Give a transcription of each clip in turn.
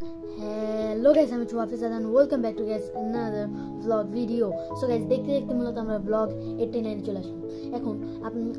Hello guys, I'm Hafiz and welcome back to guys another vlog video. So guys, দেখতে দেখতে মূলত আমরা vlog 89 চলে আসলাম। এখন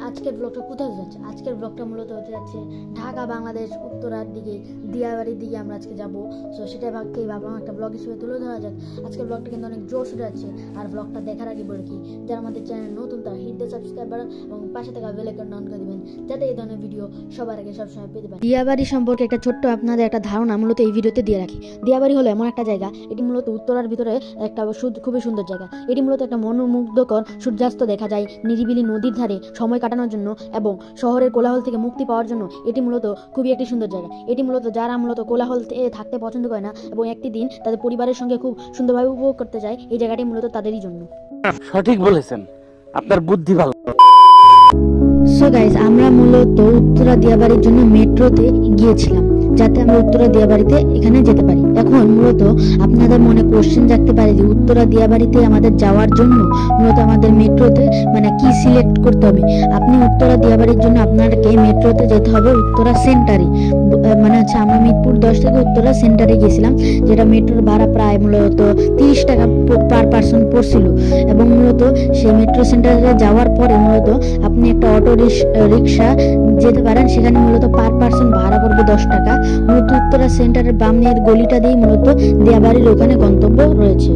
আজকের ব্লগটা কোথায় যাচ্ছে? আজকের ব্লগটা মূলত হতে যাচ্ছে ঢাকা বাংলাদেশ উত্তরার দিকে দিয়াবাড়ির দিকে আমরা আজকে যাব। সো সেটা ভাবলাম একটা ব্লগ হিসেবে তুলে ধরা যাক। আজকের ব্লগটা কিন্তু অনেক জোশ উঠে যাচ্ছে। আর ব্লগটা দেখার আগে বলে কি, যারা আমাদের চ্যানেল নতুন তারা হিট দ্য সাবস্ক্রাইব বাটন এবং পাশে থাকা বেল আইকন অন করে দিবেন, যাতে এই ধরনের ভিডিও সবার আগে সবসময় পেতে পারেন। দিয়াবাড়ি সম্পর্কে একটা ছোট্ট আপনাদের একটা ধারণা মূলত এই ভিডিওতে দিয়ে রাখি। দিয়াবাড়ি হলো এমন একটা জায়গা, এটি মূলত উত্তরার ভিতরে একটা খুবই সুন্দর জায়গা। এটি মূলত একটা মনোমুগ্ধকর সূর্যাস্ত দেখা যায় নিরিবিলি নদীর ধারে সময় কাটানোর জন্য এবং শহরের কোলাহল থেকে মুক্তি পাওয়ার জন্য এটি মূলত খুবই একটি সুন্দর জায়গা। এটি মূলত যারা মূলত কোলাহল থাকতে পছন্দ করে না এবং একটি দিন তাদের পরিবারের সঙ্গে খুব সুন্দরভাবে উপভোগ করতে চায়, এই জায়গাটি মূলত তাদেরই জন্য। সঠিক বলেছেন, আপনার বুদ্ধি ভালো। সো গাইস, আমরা মূলত উত্তরা দিয়াবাড়ির জন্য মেট্রোতে গিয়েছিলাম, যাতে আমরা উত্তরা দিয়াবাড়িতে এখানে যেতে পারি। এখন মূলত আপনাদের মনে কোশ্চেন জাগতে পারে যে উত্তরা দিয়াবাড়িতে আমাদের যাওয়ার জন্য মূলত আমাদের মেট্রোতে কি সিলেক্ট করতে হবে। আপনি উত্তরা দিয়াবাড়ির জন্য আপনাকে মেট্রোতে যেতে হবে উত্তরা সেন্টারে। আমরা মিরপুর 10 থেকে উত্তরা সেন্টারে গিয়েছিলাম, যেটা মেট্রোর ভাড়া প্রায় মূলত 30 টাকা পার পার্সন পড়ছিল। এবং মূলত সেই মেট্রো সেন্টারে যাওয়ার পরে মূলত আপনি একটা অটো রিক্সা যেতে পারেন, সেখানে মূলত পার পার্সন ভাড়া পড়বে 10 টাকা। মূলত উত্তরা সেন্টারের বামনের গলিটা দিয়ে মূলত দিয়াবাড়ির ওখানে গন্তব্য রয়েছে।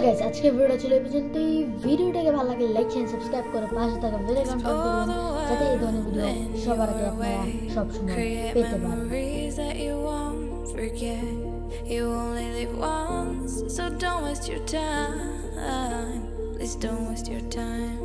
গাইস আজকে ভিডিওটা ছিল এই পর্যন্তই। ভিডিওটাকে ভালো লাগলে লাইক শেয়ার সাবস্ক্রাইব করে পাশে থাকা বেল আইকন অন করে দিন যাতে এই ধরনের ভিডিও সবার আগে আপনারা সব সময় পেতে পারেন। You only live once, so don't waste your time. Please don't waste your time.